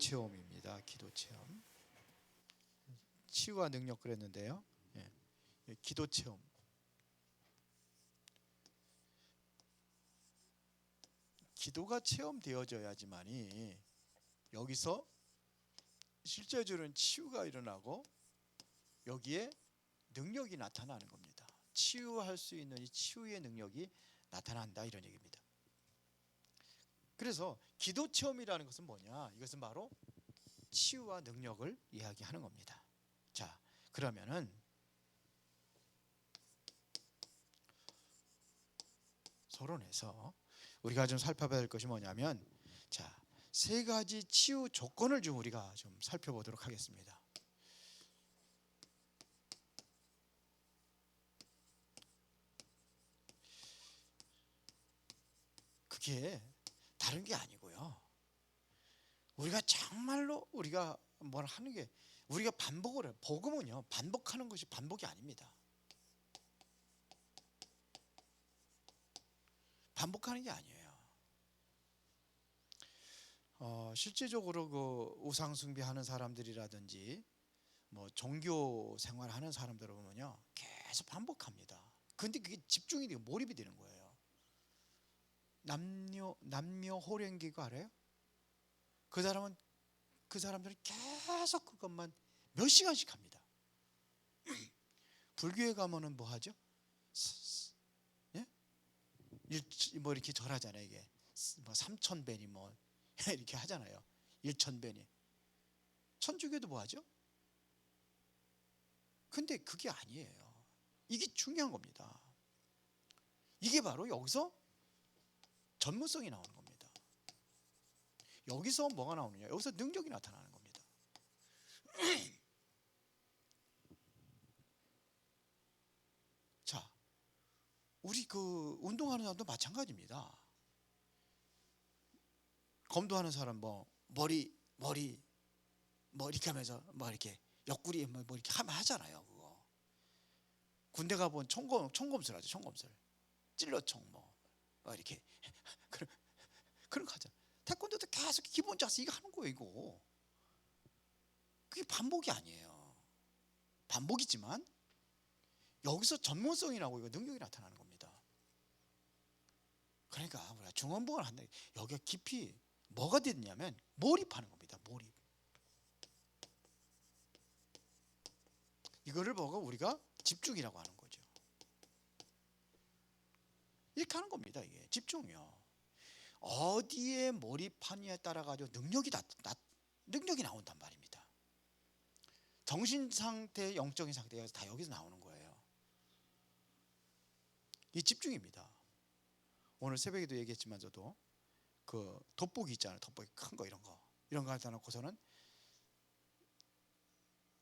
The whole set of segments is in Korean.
체험입니다. 기도 체험. 치유와 능력 그랬는데요. 기도 체험. 기도가 체험되어져야지만이 여기서 실제적으로는 치유가 일어나고 여기에 능력이 나타나는 겁니다. 치유할 수 있는 이 치유의 능력이 나타난다, 이런 얘기입니다. 그래서 기도 체험이라는 것은 뭐냐? 이것은 바로 치유와 능력을 이야기하는 겁니다. 자, 그러면은 서론에서 우리가 좀 살펴봐야 할 것이 뭐냐면, 자, 세 가지 치유 조건을 좀 우리가 좀 살펴보도록 하겠습니다. 그게 다른 게 아니고요. 우리가 정말로 우리가 뭘 하는 게, 우리가 반복을 해요. 복음은요, 반복하는 것이 반복이 아닙니다. 반복하는 게 아니에요. 실제적으로 그 우상 숭배하는 사람들이라든지 뭐 종교 생활하는 사람들을 보면요, 계속 반복합니다. 근데 그게 집중이 되고 몰입이 되는 거예요. 남녀 호랭기가 알아요? 그 사람들은 계속 그것만 몇 시간씩 합니다. 불교에 가면은 뭐 하죠? 예? 뭐 이렇게 절하잖아요. 이게 뭐 3,000배니 뭐 이렇게 하잖아요. 1,000배니. 천주교도 뭐 하죠? 근데 그게 아니에요. 이게 중요한 겁니다. 이게 바로 여기서 전문성이 나오는 겁니다. 여기서 뭐가 나오느냐? 여기서 능력이 나타나는 겁니다. 자, 우리 그 운동하는 사람도 마찬가지입니다. 검도하는 사람 뭐 머리 뭐 이렇게 하면서 뭐 이렇게 옆구리 뭐 이렇게 하면 하잖아요. 그거 군대 가본 총검술 하죠. 총검술 찔러총 뭐 이렇게 그런 거 하잖아. 태권도도 계속 기본 자세 이거 하는 거예요. 이거 그게 반복이 아니에요. 반복이지만 여기서 전문성이 나오고 이거 능력이 나타나는 겁니다. 그러니까 우리가 중원봉을 한다. 여기가 깊이 뭐가 됐냐면 몰입하는 겁니다. 몰입. 이거를 보고 우리가 집중이라고 하는 거죠. 이렇게 하는 겁니다. 이게 집중이요. 어디에 몰입하느냐에 따라 가지고 능력이 나온단 말입니다. 정신 상태, 영적인 상태가 다 여기서 나오는 거예요. 이 집중입니다. 오늘 새벽에도 얘기했지만 저도 그 돋보기 있잖아요. 돋보기 큰 거 이런 거 갖다 놓고서는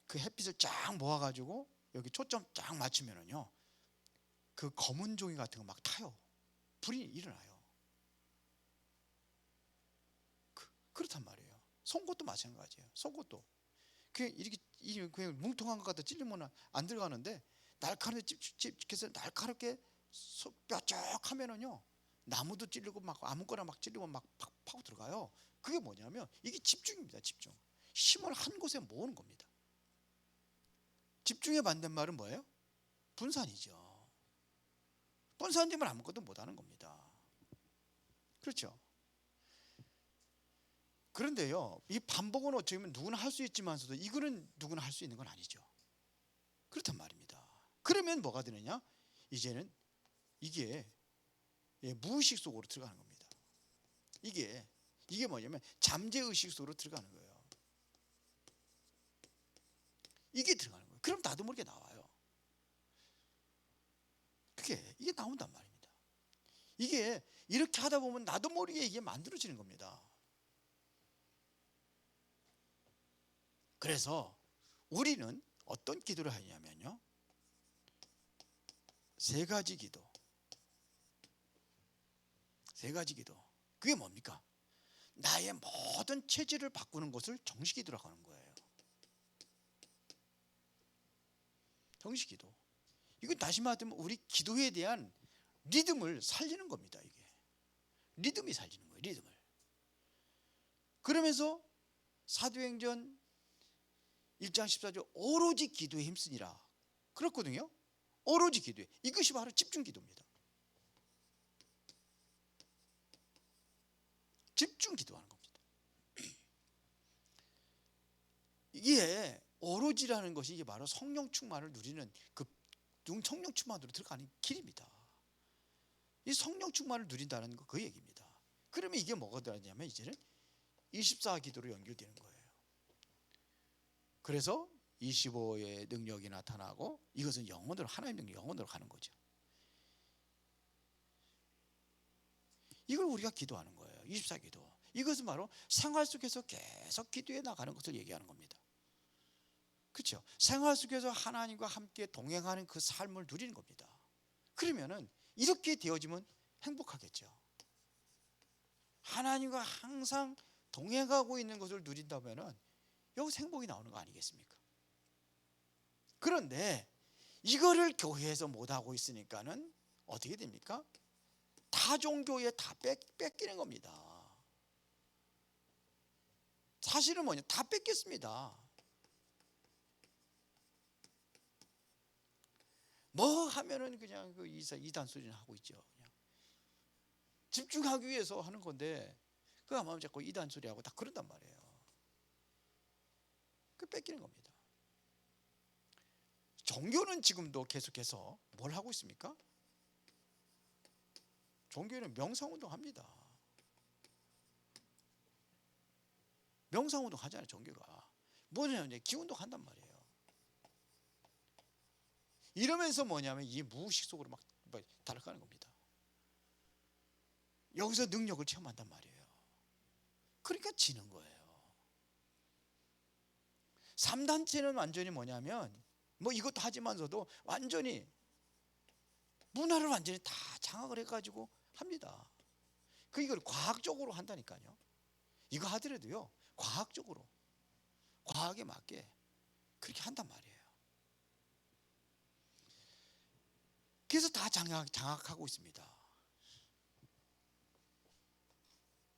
그 햇빛을 쫙 모아가지고 여기 초점 쫙 맞추면은요, 그 검은 종이 같은 거 막 타요. 불이 일어나요. 그렇단 말이에요. 송곳도 마찬가지예요. 송곳도 그냥 이렇게 그냥 뭉텅한 것 갖다 찔리면 안 들어가는데 날카롭게 집집해서 날카롭게 뾰족하면은요, 나무도 찔리고 막 아무거나 막 찔리고 막 팍 파고 들어가요. 그게 뭐냐면 이게 집중입니다. 집중. 힘을 한 곳에 모으는 겁니다. 집중의 반대말은 뭐예요? 분산이죠. 분산되면 아무것도 못하는 겁니다. 그렇죠? 그런데요, 이 반복은 어쩌면 누구나 할 수 있지만서도 이거는 누구나 할 수 있는 건 아니죠. 그렇단 말입니다. 그러면 뭐가 되느냐? 이제는 이게 무의식 속으로 들어가는 겁니다. 이게 뭐냐면 잠재의식 속으로 들어가는 거예요. 이게 들어가는 거예요. 그럼 나도 모르게 나와요. 이게 나온단 말입니다. 이게 이렇게 하다 보면 나도 모르게 이게 만들어지는 겁니다. 그래서 우리는 어떤 기도를 하냐면요, 세 가지 기도. 그게 뭡니까? 나의 모든 체질을 바꾸는 것을 정식기도라고 하는 거예요. 정식기도. 이건 다시 말하면 우리 기도에 대한 리듬을 살리는 겁니다. 이게 리듬이 살리는 거예요. 리듬을. 그러면서 사도행전 1장 14절 오로지 기도에 힘쓰니라 그렇거든요. 오로지 기도에. 이것이 바로 집중 기도입니다. 집중 기도하는 겁니다. 이게 오로지라는 것이 이게 바로 성령 충만을 누리는 그 성령 충만으로 들어가는 길입니다. 이 성령 충만을 누린다는 거 그 얘기입니다. 그러면 이게 뭐가 되냐면 이제는 24 기도로 연결되는 거예요. 그래서 25의 능력이 나타나고 이것은 영혼으로 하나님의 능력 영혼으로 가는 거죠. 이걸 우리가 기도하는 거예요. 24 기도. 이것은 바로 생활 속에서 계속 기도해 나가는 것을 얘기하는 겁니다. 그렇죠? 생활 속에서 하나님과 함께 동행하는 그 삶을 누리는 겁니다. 그러면은 이렇게 되어지면 행복하겠죠. 하나님과 항상 동행하고 있는 것을 누린다면은 여기서 행복이 나오는 거 아니겠습니까? 그런데 이거를 교회에서 못하고 있으니까는 어떻게 됩니까? 다 종교에 다 뺏기는 겁니다. 사실은 뭐냐? 다 뺏겼습니다. 뭐 하면은 그냥 그 이단 소리는 하고 있죠. 그냥 집중하기 위해서 하는 건데 그 아마 자꾸 이단 소리하고 다 그런단 말이에요. 그 뺏기는 겁니다. 종교는 지금도 계속해서 뭘 하고 있습니까? 종교는 명상운동 합니다. 명상운동 하잖아요. 종교가 뭐냐면 기운동 한단 말이에요. 이러면서 뭐냐면 이 무의식 속으로 막 달아가는 겁니다. 여기서 능력을 체험한단 말이에요. 그러니까 지는 거예요. 3단체는 완전히 뭐냐면 뭐 이것도 하지만서도 완전히 문화를 완전히 다 장악을 해가지고 합니다. 그 이걸 과학적으로 한다니까요. 이거 하더라도요 과학적으로 과학에 맞게 그렇게 한단 말이에요. 그래서 다 장악하고 있습니다.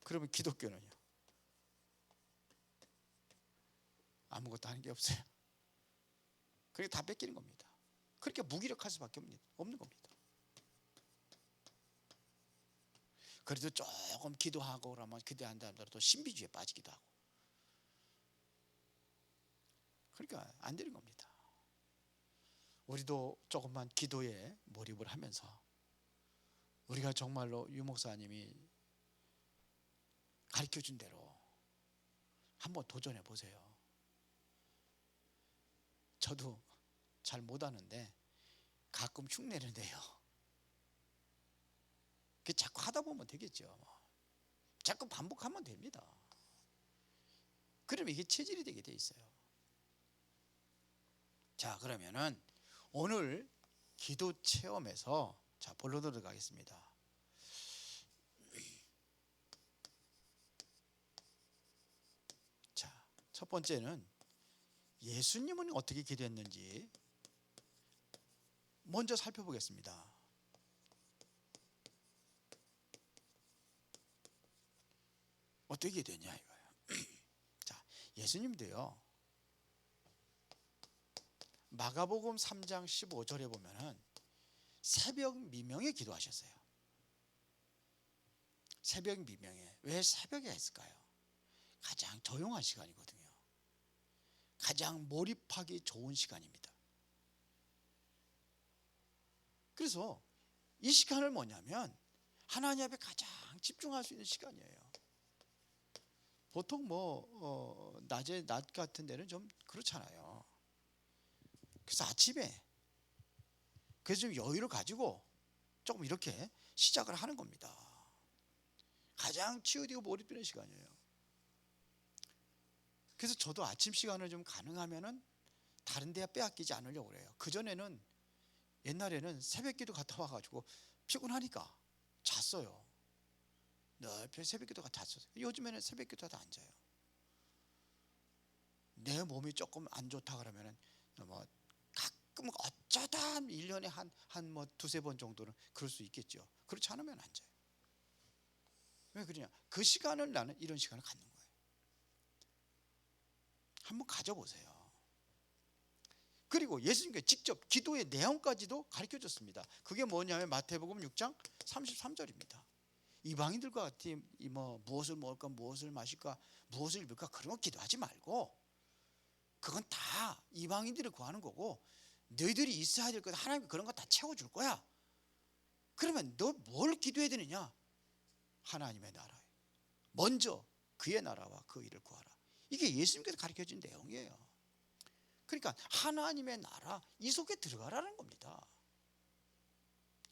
그러면 기독교는요? 아무것도 하는 게 없어요. 그러니까 다 뺏기는 겁니다. 그렇게 무기력할 수밖에 없는 겁니다. 그래도 조금 기도하고 그러면 기도한다 하더라도 신비주의에 빠지기도 하고 그러니까 안 되는 겁니다. 우리도 조금만 기도에 몰입을 하면서 우리가 정말로 유 목사님이 가르쳐준 대로 한번 도전해 보세요. 저도 잘 못하는데 가끔 흉내를 내요. 자꾸 하다 보면 되겠죠. 자꾸 반복하면 됩니다. 그러면 이게 체질이 되게 돼 있어요. 자, 그러면은 오늘 기도 체험에서 자 본론으로 들어가겠습니다. 자, 첫 번째는 예수님은 어떻게 기도했는지 먼저 살펴보겠습니다. 어떻게 기도했냐 이거예요. 자, 예수님도요. 마가복음 3장 15절에 보면은 새벽 미명에 기도하셨어요. 새벽 미명에. 왜 새벽에 했을까요? 가장 조용한 시간이거든요. 가장 몰입하기 좋은 시간입니다. 그래서 이 시간을 뭐냐면 하나님 앞에 가장 집중할 수 있는 시간이에요. 보통 낮에 낮 같은 데는 좀 그렇잖아요. 그래서 아침에 그래서 좀 여유를 가지고 조금 이렇게 시작을 하는 겁니다. 가장 치유되고 몰입되는 시간이에요. 그래서 저도 아침 시간을 좀 가능하면은 다른 데에 빼앗기지 않으려고 그래요. 그전에는 옛날에는 새벽기도 갔다 와가지고 피곤하니까 잤어요. 늘 새벽기도 갔다 잤어요. 요즘에는 새벽기도 다 안 자요. 내 몸이 조금 안 좋다 그러면은 가끔 어쩌다 1년에 한 두세 번 정도는 그럴 수 있겠죠. 그렇지 않으면 안 자요. 왜 그러냐? 그 시간을 나는 이런 시간을 갖는 거예요. 한번 가져보세요. 그리고 예수님께 직접 기도의 내용까지도 가르쳐 줬습니다. 그게 뭐냐면 마태복음 6장 33절입니다. 이방인들과 같이 무엇을 먹을까, 무엇을 마실까, 무엇을 입을까 그런 거 기도하지 말고, 그건 다 이방인들이 구하는 거고, 너희들이 있어야 될 것, 하나님이 그런 거 다 채워줄 거야. 그러면 너 뭘 기도해야 되느냐? 하나님의 나라, 먼저 그의 나라와 그 일을 구하라. 이게 예수님께서 가르쳐준 내용이에요. 그러니까 하나님의 나라, 이 속에 들어가라는 겁니다.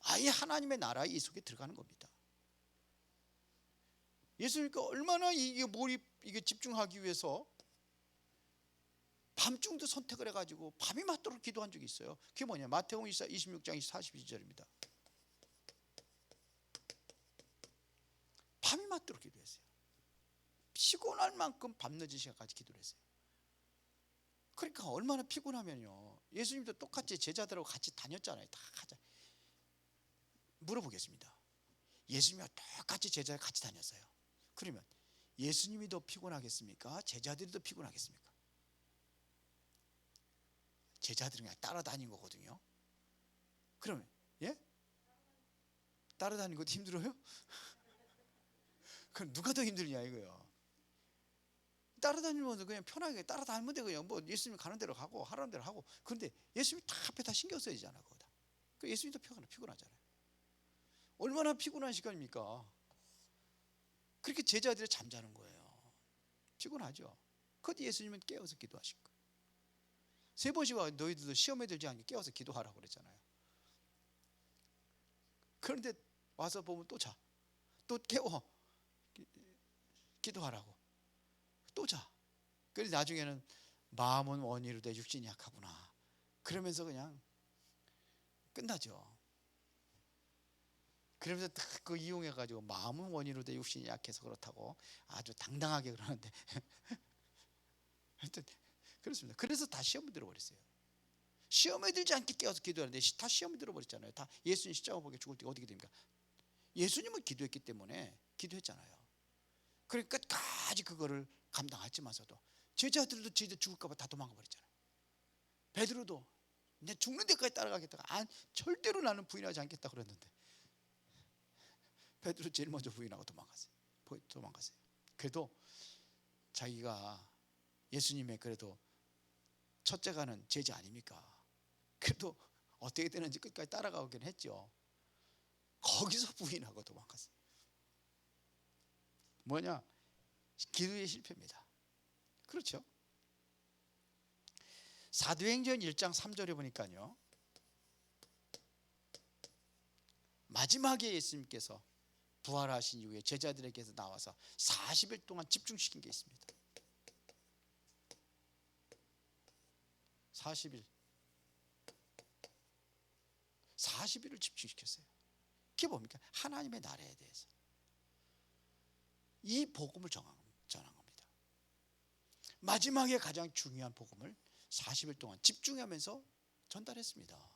아예 하나님의 나라, 이 속에 들어가는 겁니다. 예수님께 얼마나 이게 집중하기 위해서 밤중도 선택을 해가지고 밤이 맞도록 기도한 적이 있어요. 그게 뭐냐? 마태복음 26장 42절입니다. 밤이 맞도록 기도했어요. 피곤할 만큼 밤늦은 시간까지 기도를 했어요. 그러니까 얼마나 피곤하면요, 예수님도 똑같이 제자들하고 같이 다녔잖아요. 다 가자. 물어보겠습니다. 예수님과 똑같이 제자들 같이 다녔어요. 그러면 예수님이 더 피곤하겠습니까? 제자들이 더 피곤하겠습니까? 제자들은 그냥 따라다닌 거거든요. 그러면 따라다니는 것도 힘들어요? 그럼 누가 더 힘들냐 이거요. 따라다니면서 그냥 편하게 따라다니면 돼. 그냥 예수님이 가는 대로 가고 하라는 대로 하고. 그런데 예수님이 다 앞에 다 신경 써야 되잖아, 그거 다. 그 예수님도 피곤하잖아요. 얼마나 피곤한 시간입니까? 그렇게 제자들이 잠자는 거예요. 피곤하죠. 그때 예수님은 깨워서 기도하신 거예요. 3번씩 와 너희들도 시험에 들지 않게 깨워서 기도하라고 그랬잖아요. 그런데 와서 보면 또 자. 또 깨워. 기도하라고. 또 자. 그래서 나중에는 마음은 원이로되 육신이 약하구나. 그러면서 그냥 끝나죠. 그러면서 그 이용해가지고 마음은 원이로되 육신이 약해서 그렇다고 아주 당당하게 그러는데 하여튼 그렇습니다. 그래서 다 시험에 들어버렸어요. 시험에 들지 않게 깨워서 기도하는데 다 시험에 들어버렸잖아요. 다 예수님 십자가 보게 죽을 때 어떻게 됩니까? 예수님은 기도했기 때문에 기도했잖아요. 그러니까 끝까지 그거를 감당했지만서도 제자들도 저희들 죽을까 봐 다 도망가 버렸잖아요. 베드로도 내 죽는 데까지 따라가겠다가 절대로 나는 부인하지 않겠다 그랬는데 베드로 제일 먼저 부인하고 도망갔어요. 그래도 자기가 예수님의 그래도 첫째가는 제자 아닙니까? 그래도 어떻게 되는지 끝까지 따라가긴 했죠. 거기서 부인하고 도망갔어요. 뭐냐? 기도의 실패입니다. 그렇죠? 사도행전 1장 3절에 보니까요, 마지막에 예수님께서 부활하신 이후에 제자들에게서 나와서 40일 동안 집중시킨 게 있습니다. 40일을 집중시켰어요. 그게 뭡니까? 하나님의 나라에 대해서 이 복음을 전한 겁니다. 마지막에 가장 중요한 복음을 40일 동안 집중하면서 전달했습니다.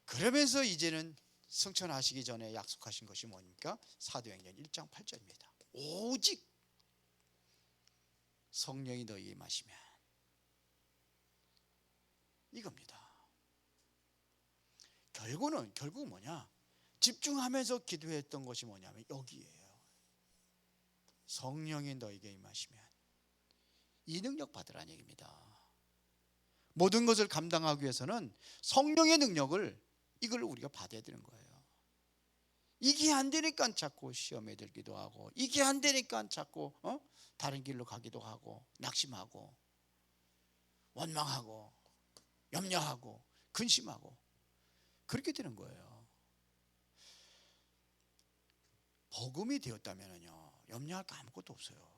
그러면서 이제는 승천하시기 전에 약속하신 것이 뭡니까? 사도행전 1장 8절입니다. 오직 성령이 너희에게 임하시면, 이겁니다. 결국은 뭐냐? 집중하면서 기도했던 것이 뭐냐면 여기에요. 성령이 너희에게 임하시면 이 능력 받으라는 얘기입니다. 모든 것을 감당하기 위해서는 성령의 능력을, 이걸 우리가 받아야 되는 거예요. 이게 안 되니까 자꾸 시험에 들기도 하고, 이게 안 되니까 자꾸 다른 길로 가기도 하고, 낙심하고 원망하고 염려하고 근심하고 그렇게 되는 거예요. 복음이 되었다면요, 염려할 거 아무것도 없어요.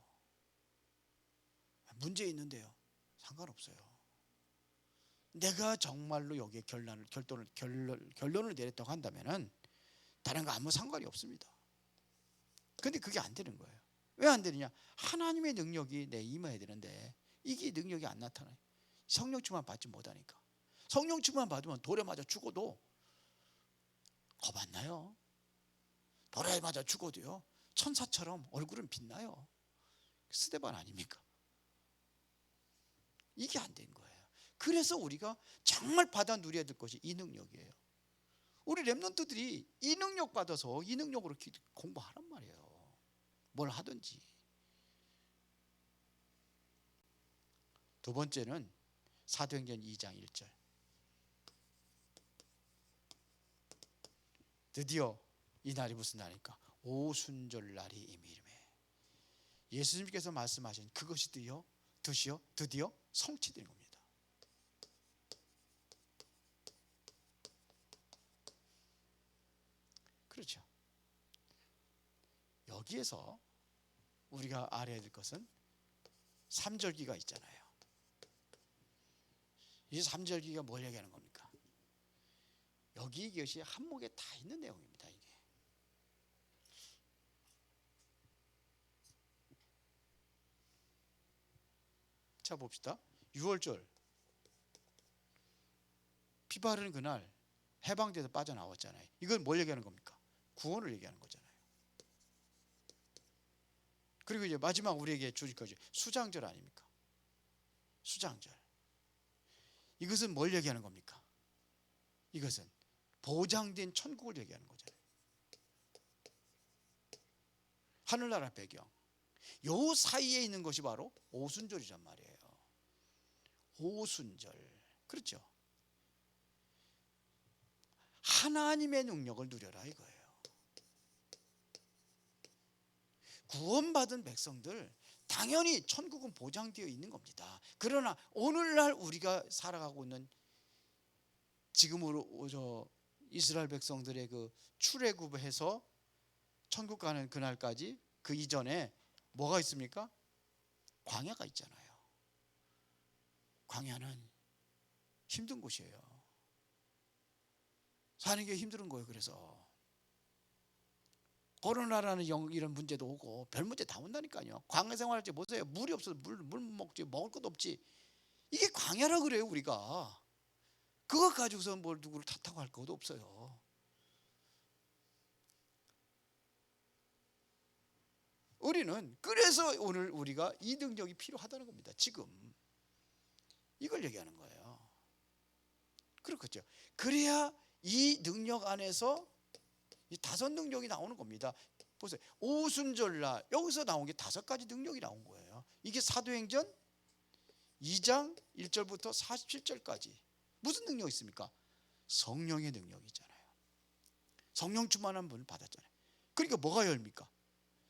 문제 있는데요, 상관없어요. 내가 정말로 여기에 결론을 내렸다고 한다면은 다른 거 아무 상관이 없습니다. 근데 그게 안 되는 거예요. 왜 안 되느냐? 하나님의 능력이 내 임해야 되는데 이게 능력이 안 나타나요. 성령 충만 받지 못하니까. 성령 충만 받으면 돌에 맞아 죽어도 겁 안 나요. 돌에 맞아 죽어도요, 천사처럼 얼굴은 빛나요. 스데반 아닙니까? 이게 안 된 거예요. 그래서 우리가 정말 받아 누려야 될 것이 이 능력이에요. 우리 렘넌트들이 이 능력 받아서 이 능력으로 공부하란 말이에요. 뭘 하든지. 두 번째는 사도행전 2장 1절. 드디어 이 날이 무슨 날입니까? 오순절 날이 임이름에. 예수님께서 말씀하신 그것이 드디어 성취된 겁니다. 그렇죠. 여기에서 우리가 알아야 될 것은 삼절기가 있잖아요. 이 삼절기가 뭘 얘기하는 겁니까? 여기 이것이 한목에 다 있는 내용입니다. 이게. 자 봅시다. 6월절 피 바르는 그날 해방돼서 빠져나왔잖아요. 이건 뭘 얘기하는 겁니까? 구원을 얘기하는 거잖아요. 그리고 이제 마지막 우리에게 주실 것이 수장절 아닙니까? 수장절. 이것은 뭘 얘기하는 겁니까? 이것은 보장된 천국을 얘기하는 거잖아요. 하늘나라 배경. 요 사이에 있는 것이 바로 오순절이란 말이에요. 오순절. 그렇죠? 하나님의 능력을 누려라 이거예요. 구원받은 백성들 당연히 천국은 보장되어 있는 겁니다. 그러나 오늘날 우리가 살아가고 있는 지금으로 이스라엘 백성들의 그 출애굽해서 천국 가는 그날까지 그 이전에 뭐가 있습니까? 광야가 있잖아요. 광야는 힘든 곳이에요. 사는 게 힘든 거예요. 그래서 코로나라는 이런 문제도 오고 별 문제 다 온다니까요. 광야 생활할 때 보세요. 물이 없어서 물 못 먹지, 먹을 것도 없지. 이게 광야라 그래요. 우리가 그거 가지고서 뭘 누구를 탓하고 할 것도 없어요. 우리는 그래서 오늘 우리가 이 능력이 필요하다는 겁니다. 지금 이걸 얘기하는 거예요. 그렇겠죠. 그래야 이 능력 안에서 이 다섯 능력이 나오는 겁니다. 보세요. 오순절날 여기서 나온 게 다섯 가지 능력이 나온 거예요. 이게 사도행전 2장 1절부터 47절까지 무슨 능력이 있습니까? 성령의 능력이잖아요. 성령 충만한 분을 받았잖아요. 그러니까 뭐가 열립니까?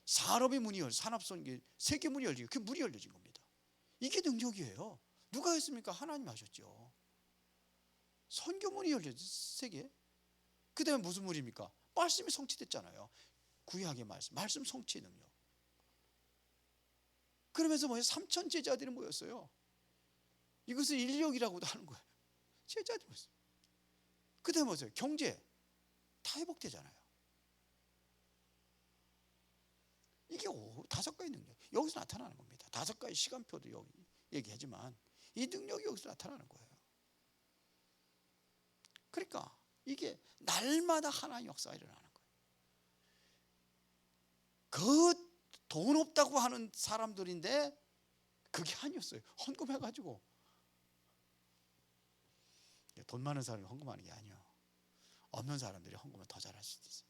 산업의 문이 산업선계 세계 문이 열리고 그 문이 열려진 겁니다. 이게 능력이에요. 누가 했습니까? 하나님 하셨죠. 선교문이 열려진 세계. 그 다음에 무슨 문입니까? 말씀이 성취됐잖아요. 구약의 말씀 성취의 능력. 그러면서 뭐예요? 3천 제자들이 모였어요. 이것을 인력이라고도 하는 거예요. 제자들이 모였어요. 그 다음에 뭐예요? 경제 다 회복되잖아요. 이게 다섯 가지 능력. 여기서 나타나는 겁니다. 다섯 가지 시간표도 여기 얘기하지만 이 능력이 여기서 나타나는 거예요. 그러니까 이게 날마다 하나의 역사가 일어나는 거예요. 그 돈 없다고 하는 사람들인데 그게 아니었어요. 헌금해가지고. 돈 많은 사람이 헌금하는 게 아니에요. 없는 사람들이 헌금을 더 잘할 수도 있어요.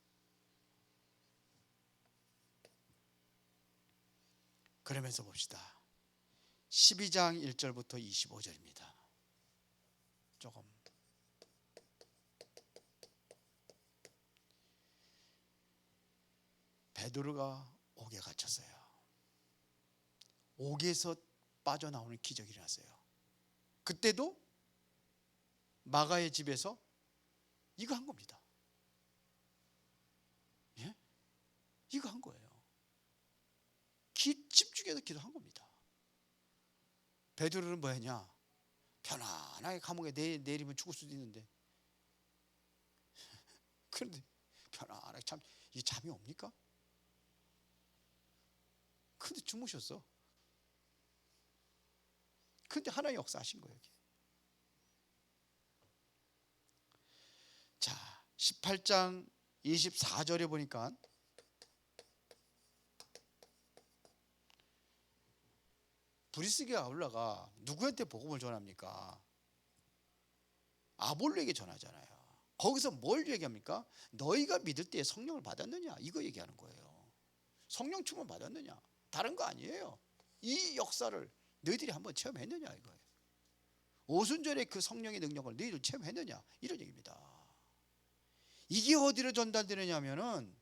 그러면서 봅시다. 12장 1절부터 25절입니다. 조금 베드로가 옥에 갇혔어요. 옥에서 빠져나오는 기적이 일어났어요. 그때도 마가의 집에서 이거 한 겁니다. 예? 이거 한 거예요. 집중해서 기도한 겁니다. 베드로는 뭐 했냐? 편안하게 감옥에 내리면 죽을 수도 있는데 그런데 편안하게 이 잠이 옵니까? 근데 주무셨어. 근데 하나의 역사하신 거예요. 여기. 자, 18장 24절에 보니까 브리스기가 아울라가 누구한테 복음을 전합니까? 아볼로에게 전하잖아요. 거기서 뭘 얘기합니까? 너희가 믿을 때 성령을 받았느냐, 이거 얘기하는 거예요. 성령 충만 받았느냐, 다른 거 아니에요. 이 역사를 너희들이 한번 체험했느냐 이거예요. 오순절에 그 성령의 능력을 너희들 체험했느냐, 이런 얘기입니다. 이게 어디로 전달되느냐 하면은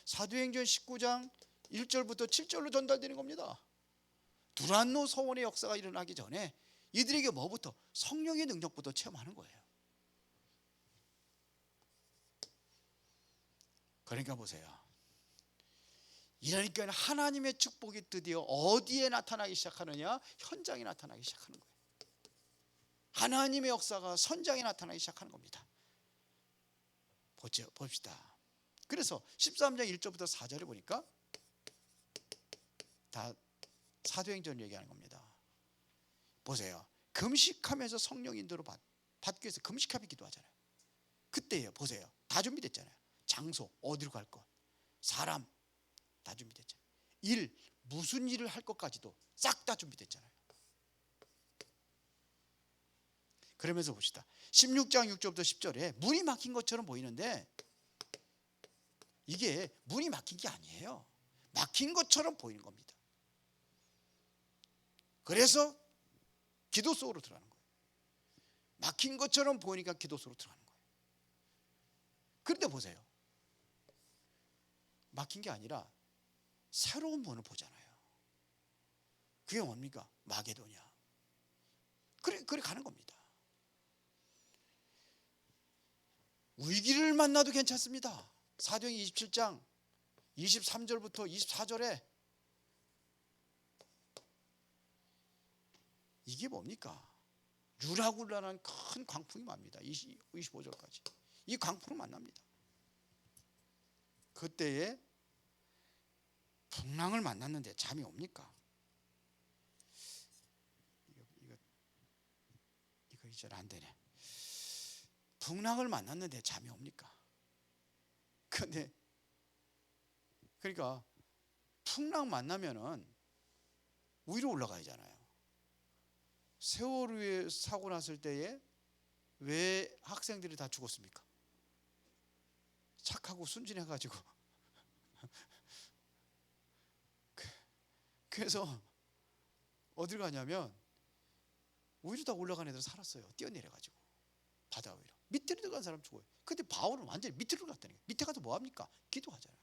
사도행전 19장 1절부터 7절로 전달되는 겁니다. 두란노 서원의 역사가 일어나기 전에 이들에게 뭐부터? 성령의 능력부터 체험하는 거예요. 그러니까 보세요. 이러니까 하나님의 축복이 드디어 어디에 나타나기 시작하느냐? 현장에 나타나기 시작하는 거예요. 하나님의 역사가 선장에 나타나기 시작하는 겁니다. 봅시다. 그래서 13장 1절부터 4절에 보니까 다 사도행전 얘기하는 겁니다. 보세요. 금식하면서 성령 인도로 받기 위해서 금식하며 기도하잖아요. 그때예요. 보세요. 다 준비됐잖아요. 장소, 어디로 갈 것, 사람 다 준비됐잖아요. 일, 무슨 일을 할 것까지도 싹 다 준비됐잖아요. 그러면서 봅시다. 16장 6절부터 10절에 문이 막힌 것처럼 보이는데 이게 문이 막힌 게 아니에요. 막힌 것처럼 보이는 겁니다. 그래서 기도 속으로 들어가는 거예요. 막힌 것처럼 보이니까 기도 속으로 들어가는 거예요. 그런데 보세요. 막힌 게 아니라 새로운 문을 보잖아요. 그게 뭡니까? 마게도냐. 그래 가는 겁니다. 위기를 만나도 괜찮습니다. 사도행전 27장 23절부터 24절에 이게 뭡니까? 유라굴라는 큰 광풍이 맙니다. 25절까지. 이 광풍을 만납니다. 그때에 풍랑을 만났는데 잠이 옵니까? 이거 이제 안 되네. 풍랑을 만났는데 잠이 옵니까? 근데 그러니까 풍랑 만나면은 위로 올라가야잖아요. 세월호에 사고 났을 때에 왜 학생들이 다 죽었습니까? 착하고 순진해가지고. 그래서 어딜 가냐면 위로 다 올라간 애들 살았어요. 뛰어내려가지고 바다 위로. 밑으로 들어간 사람 죽어요. 근데 바울은 완전히 밑으로 갔다는 거예요. 밑에 가서 뭐 합니까? 기도하잖아요.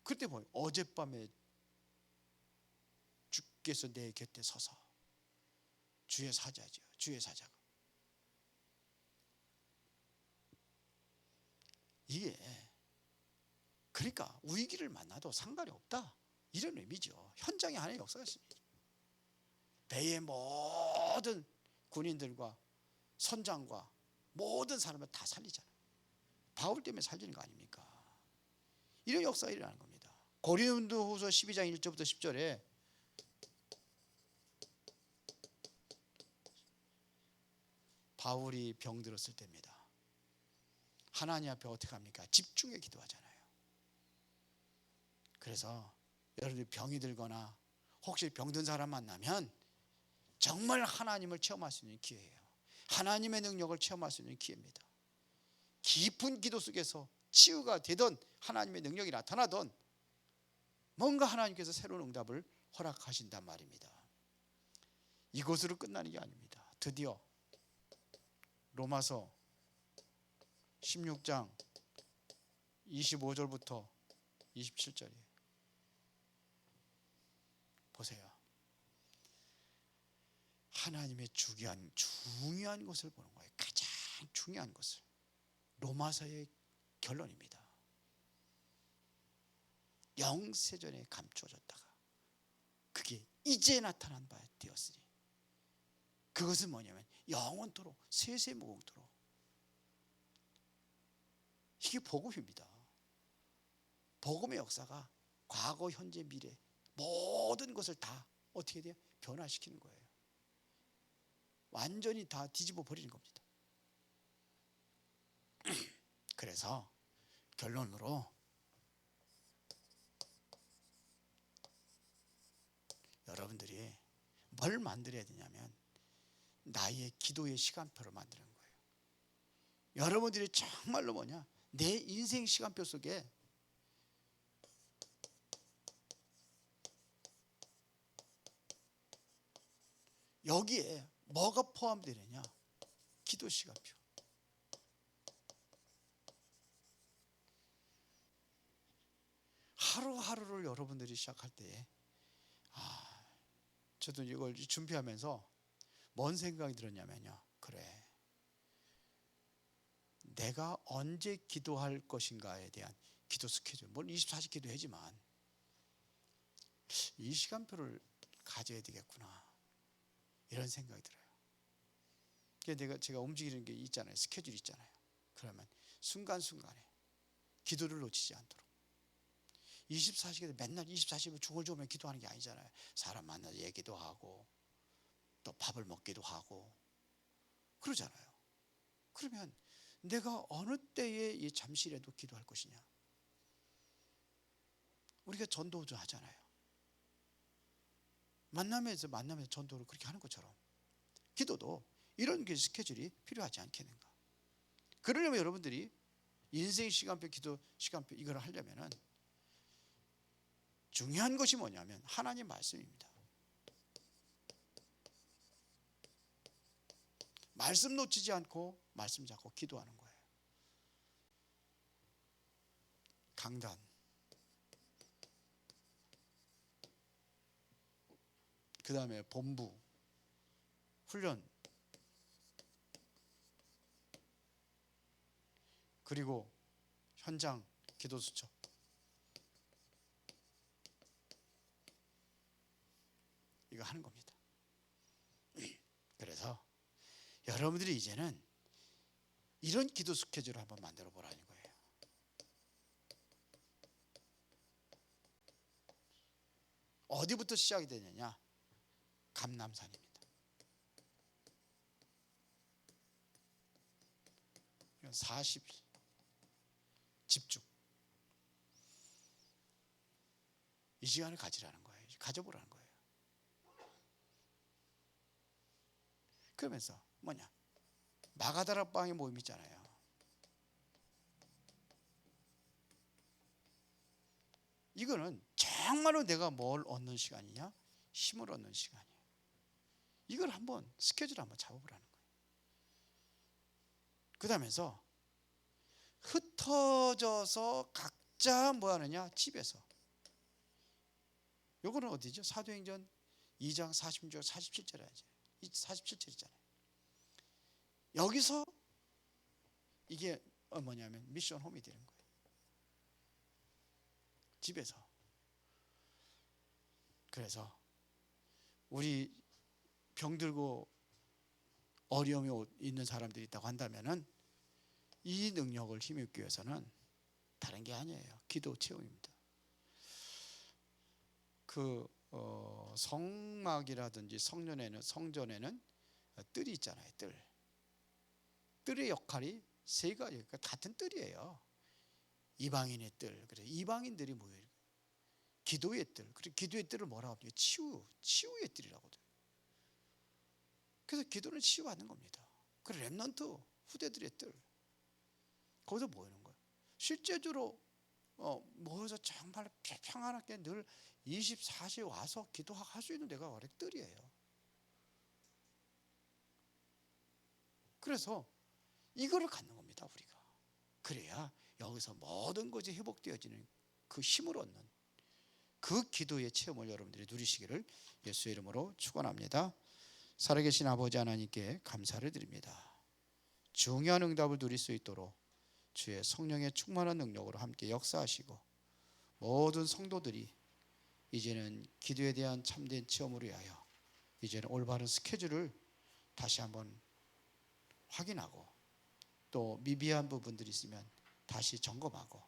그때 뭐 어젯밤에 주께서 내 곁에 서서 주의 사자죠. 주의 사자가. 이게 그러니까 위기를 만나도 상관이 없다, 이런 의미죠. 현장에 하나의 역사가 있습니다. 배의 모든 군인들과 선장과 모든 사람을 다 살리잖아요. 바울 때문에 살리는 거 아닙니까? 이런 역사가 일어나는 겁니다. 고린도후서 12장 1절부터 10절에 바울이 병들었을 때입니다. 하나님 앞에 어떻게 합니까? 집중해 기도하잖아요. 그래서 여러분들 병이 들거나 혹시 병든 사람 만나면 정말 하나님을 체험할 수 있는 기회예요. 하나님의 능력을 체험할 수 있는 기회입니다. 깊은 기도 속에서 치유가 되던 하나님의 능력이 나타나던 뭔가 하나님께서 새로운 응답을 허락하신단 말입니다. 이것으로 끝나는 게 아닙니다. 드디어 로마서 16장 25절부터 27절이에요. 보세요. 하나님의 중요한 것을 보는 거예요. 가장 중요한 것을. 로마서의 결론입니다. 영세전에 감춰졌다가 그게 이제 나타난 바 되었으니 그것은 뭐냐면 영원토록 세세무궁토록. 이게 복음입니다. 복음의 역사가 과거, 현재, 미래 모든 것을 다 어떻게 돼요? 변화시키는 거예요. 완전히 다 뒤집어 버리는 겁니다. 그래서 결론으로 뭘 만들어야 되냐면 나의 기도의 시간표를 만드는 거예요. 여러분들이 정말로 뭐냐, 내 인생 시간표 속에 여기에 뭐가 포함되느냐? 기도 시간표. 하루하루를 여러분들이 시작할 때에 저도 이걸 준비하면서 뭔 생각이 들었냐면요, 그래, 내가 언제 기도할 것인가에 대한 기도 스케줄, 뭘 24시 기도하지만 이 시간표를 가져야 되겠구나, 이런 생각이 들어요. 그러니까 제가 움직이는 게 있잖아요, 스케줄이 있잖아요. 그러면 순간순간에 기도를 놓치지 않도록 24시간 맨날 24시간 중얼중얼 기도하는 게 아니잖아요. 사람 만나서 얘기도 하고 또 밥을 먹기도 하고 그러잖아요. 그러면 내가 어느 때에 이 잠시라도 기도할 것이냐. 우리가 전도도 하잖아요. 만남에서 전도를 그렇게 하는 것처럼 기도도 이런 게 스케줄이 필요하지 않겠는가. 그러려면 여러분들이 인생 시간표, 기도 시간표 이걸 하려면은 중요한 것이 뭐냐면 하나님 말씀입니다. 말씀 놓치지 않고 말씀 잡고 기도하는 거예요. 강단, 그 다음에 본부, 훈련, 그리고 현장 기도 수첩. 이거 하는 겁니다. 그래서 여러분들이 이제는 이런 기도 스케줄을 한번 만들어 보라는 거예요. 어디부터 시작이 되느냐? 감람산입니다. 40 집중. 이 시간을 가지라는 거예요. 가져보라는 거예요. 그러면서 뭐냐? 마가다락방의 모임 있잖아요. 이거는 정말로 내가 뭘 얻는 시간이냐? 힘을 얻는 시간이에요. 이걸 한번 스케줄 한번 잡아보라는 거예요. 그 다음에서 흩어져서 각자 뭐 하느냐? 집에서. 요거는 어디죠? 사도행전 2장 46절 47절에 하죠. 47절이잖아요. 여기서 이게 뭐냐면 미션 홈이 되는 거예요. 집에서. 그래서 우리 병들고 어려움이 있는 사람들이 있다고 한다면은 이 능력을 힘입기 위해서는 다른 게 아니에요. 기도 체험입니다. 성막이라든지 성전에는 뜰이 있잖아요. 뜰의 역할이 세 가지. 그러니까 같은 뜰이에요. 이방인의 뜰. 그래서 이방인들이 모여요. 기도의 뜰. 그리고 기도의 뜰을 뭐라고 하죠? 치유의 뜰이라고 해요. 그래서 기도는 치유받는 겁니다. 그리고 렘넌트 후대들의 뜰. 거기서 모이는 거예요. 실제적으로 모여서 정말 평안하게 늘 24시에 와서 기도할 수 있는 데가 바로 뜰이에요. 그래서 이거를 갖는 겁니다, 우리가. 그래야 여기서 모든 것이 회복되어지는 그 힘을 얻는 그 기도의 체험을 여러분들이 누리시기를 예수의 이름으로 축원합니다. 살아계신 아버지 하나님께 감사를 드립니다. 중요한 응답을 누릴 수 있도록 주의 성령의 충만한 능력으로 함께 역사하시고 모든 성도들이 이제는 기도에 대한 참된 체험을 위하여 이제는 올바른 스케줄을 다시 한번 확인하고 또 미비한 부분들이 있으면 다시 점검하고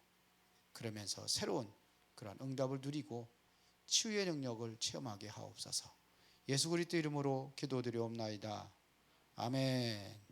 그러면서 새로운 그런 응답을 누리고 치유의 능력을 체험하게 하옵소서. 예수 그리스도 이름으로 기도드리옵나이다. 아멘.